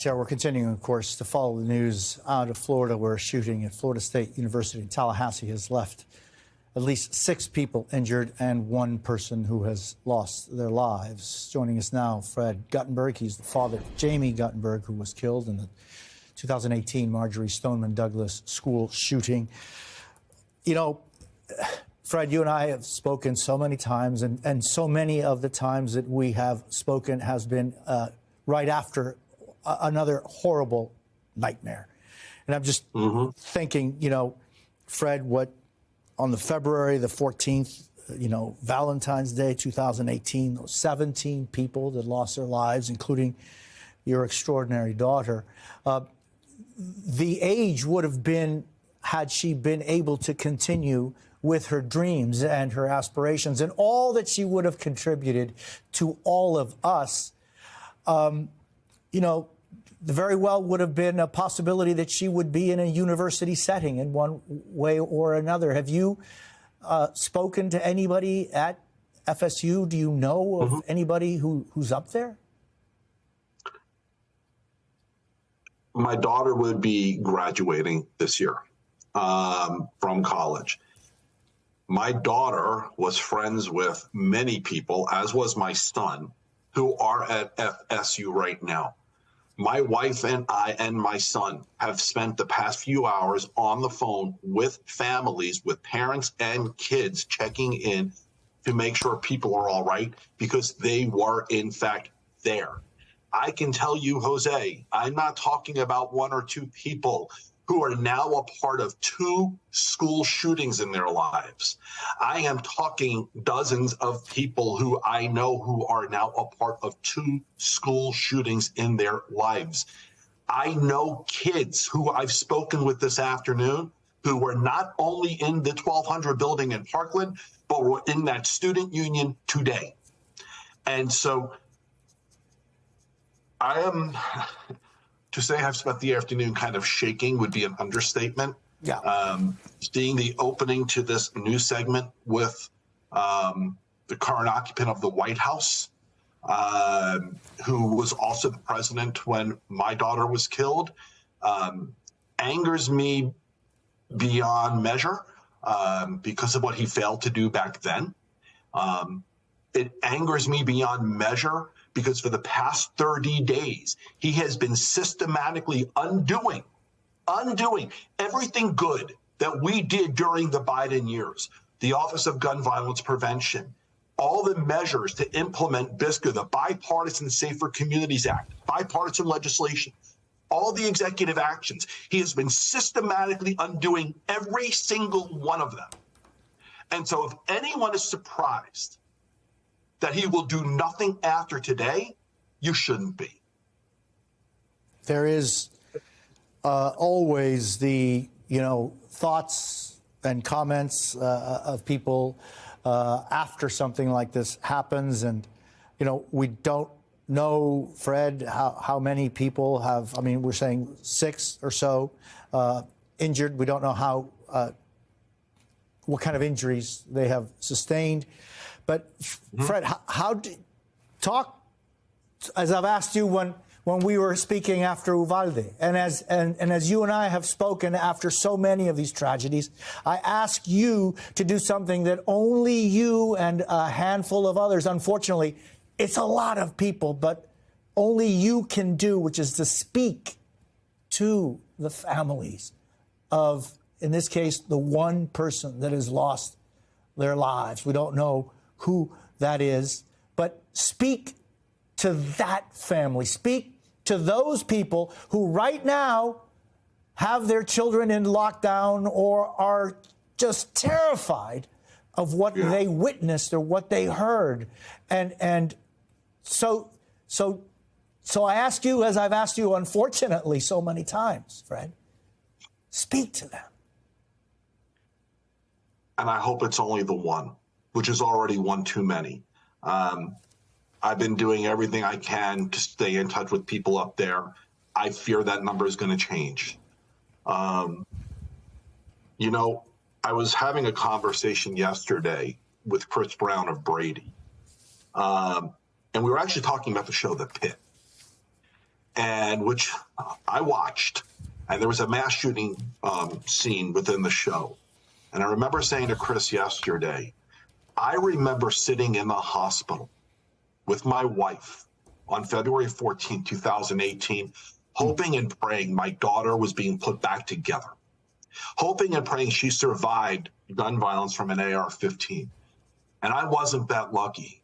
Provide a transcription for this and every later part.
Chair, we're continuing, of course, to follow the news out of Florida, where a shooting at Florida State University in Tallahassee has left at least 6 people injured and 1 person who has lost their lives. Joining us now, Fred Guttenberg. He's the father of Jamie Guttenberg, who was killed in the 2018 Marjory Stoneman Douglas school shooting. You know, Fred, you and I have spoken so many times, and so many of the times that we have spoken has been right after another horrible nightmare. And I'm just thinking, you know, Fred, what on the February the 14th, you know, Valentine's Day 2018, those 17 people that lost their lives, including your extraordinary daughter. The age would have been, had she been able to continue with her dreams and her aspirations and all that she would have contributed to all of us. You know, very well would have been a possibility that she would be in a university setting in one way or another. Have you spoken to anybody at FSU? Do you know of anybody who's up there? My daughter would be graduating this year from college. My daughter was friends with many people, as was my son, who are at FSU right now. My wife and I and my son have spent the past few hours on the phone with families, with parents and kids, checking in to make sure people are all right, because they were, in fact, there. I can tell you, Jose, I'm not talking about 1 or 2 people who are now a part of 2 school shootings in their lives. I am talking dozens of people who I know who are now a part of 2 school shootings in their lives. I know kids who I've spoken with this afternoon who were not only in the 1200 building in Parkland, but were in that student union today. And so I am... to say I've spent the afternoon kind of shaking would be an understatement. Yeah. Seeing the opening to this new segment with the current occupant of the White House, who was also the president when my daughter was killed, angers me beyond measure because of what he failed to do back then. It angers me beyond measure because for the past 30 days, he has been systematically undoing everything good that we did during the Biden years, the Office of Gun Violence Prevention, all the measures to implement BISCA, the Bipartisan Safer Communities Act, bipartisan legislation, all the executive actions. He has been systematically undoing every single one of them. And so if anyone is surprised that he will do nothing after today, you shouldn't be. There is always the, you know, thoughts and comments of people after something like this happens. And, you know, we don't know, Fred, how many people have, I mean, we're saying 6 or so injured. We don't know how, what kind of injuries they have sustained. But Fred, how do talk, as I've asked you when we were speaking after Uvalde, and as you and I have spoken after so many of these tragedies, I ask you to do something that only you and a handful of others, unfortunately, it's a lot of people, but only you can do, which is to speak to the families of, in this case, the one person that has lost their lives. We don't know who that is, but speak to that family. Speak to those people who right now have their children in lockdown or are just terrified of what they witnessed or what they heard. And so I ask you, as I've asked you, unfortunately, so many times, Fred, speak to them. And I hope it's only the one, which is already one too many. I've been doing everything I can to stay in touch with people up there. I fear that number is going to change. You know, I was having a conversation yesterday with Chris Brown of Brady. And we were actually talking about the show The Pit. and which I watched, and there was a mass shooting scene within the show. And I remember saying to Chris yesterday, I remember sitting in the hospital with my wife on February 14, 2018, hoping and praying my daughter was being put back together, hoping and praying she survived gun violence from an AR-15. And I wasn't that lucky.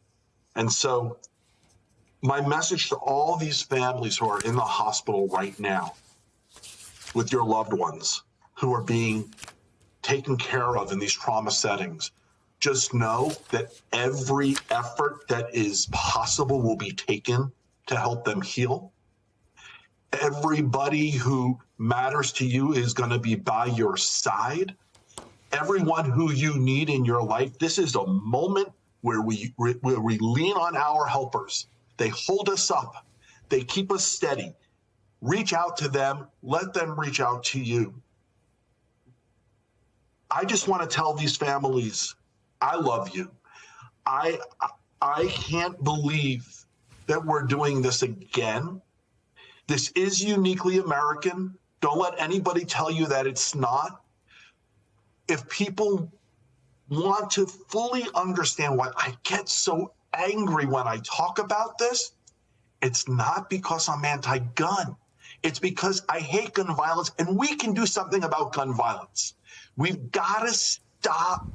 And so my message to all these families who are in the hospital right now with your loved ones who are being taken care of in these trauma settings, just know that every effort that is possible will be taken to help them heal. Everybody who matters to you is going to be by your side. Everyone who you need in your life, this is a moment where we lean on our helpers. They hold us up. They keep us steady. Reach out to them. Let them reach out to you. I just want to tell these families, I love you. I can't believe that we're doing this again. This is uniquely American. Don't let anybody tell you that it's not. If people want to fully understand why I get so angry when I talk about this, it's not because I'm anti-gun. It's because I hate gun violence, and we can do something about gun violence. We've got to stop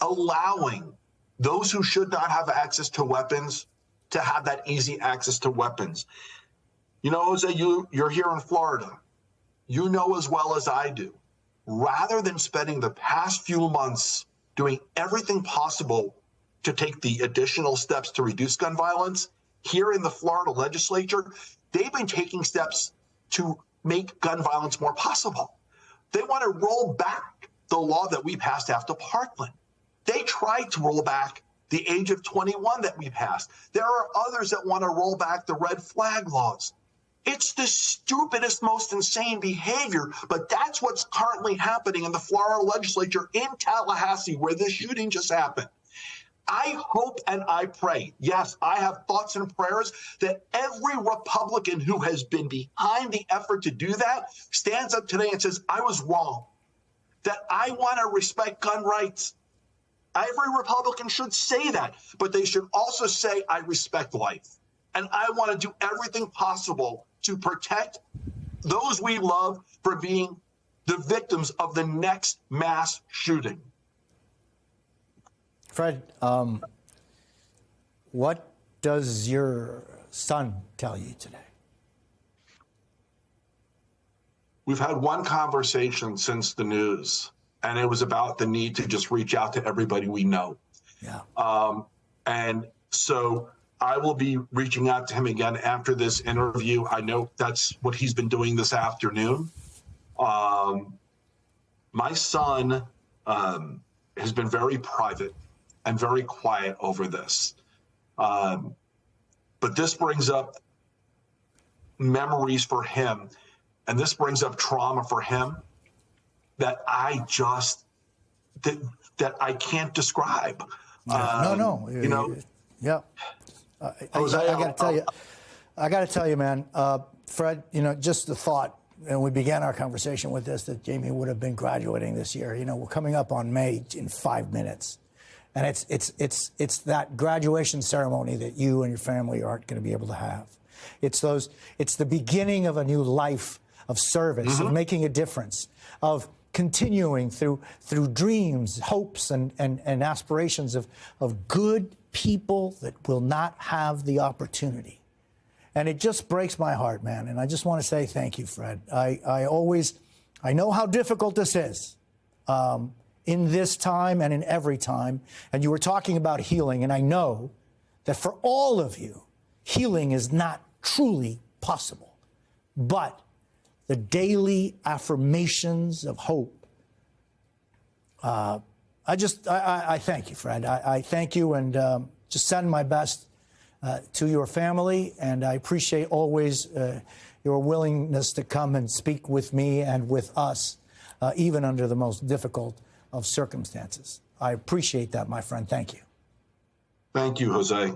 allowing those who should not have access to weapons to have that easy access to weapons. You know, Jose, you're here in Florida. You know as well as I do, rather than spending the past few months doing everything possible to take the additional steps to reduce gun violence, here in the Florida legislature, they've been taking steps to make gun violence more possible. They want to roll back the law that we passed after Parkland. They tried to roll back the age of 21 that we passed. There are others that want to roll back the red flag laws. It's the stupidest, most insane behavior, but that's what's currently happening in the Florida legislature in Tallahassee, where this shooting just happened. I hope and I pray, yes, I have thoughts and prayers that every Republican who has been behind the effort to do that stands up today and says, I was wrong, that I want to respect gun rights. Every Republican should say that, but they should also say, I respect life. And I want to do everything possible to protect those we love from being the victims of the next mass shooting. Fred, what does your son tell you today? We've had one conversation since the news, and it was about the need to just reach out to everybody we know. Yeah. And so I will be reaching out to him again after this interview. I know that's what he's been doing this afternoon. My son has been very private and very quiet over this. But this brings up memories for him, and this brings up trauma for him that I just, that I can't describe. No. You know? Yeah. I got to tell you, man, Fred, you know, just the thought, and we began our conversation with this, that Jamie would have been graduating this year. You know, we're coming up on May in 5 minutes. And it's that graduation ceremony that you and your family aren't going to be able to have. It's the beginning of a new life of service, of making a difference, of continuing through dreams, hopes, and aspirations of good people that will not have the opportunity. And it just breaks my heart, man. And I just want to say thank you, Fred. I know how difficult this is. In this time and in every time. And you were talking about healing, and I know that for all of you, healing is not truly possible. But the daily affirmations of hope, I thank you, Fred. I thank you, and just send my best to your family, and I appreciate always your willingness to come and speak with me and with us, even under the most difficult of circumstances. I appreciate that, my friend. Thank you. Thank you, Jose.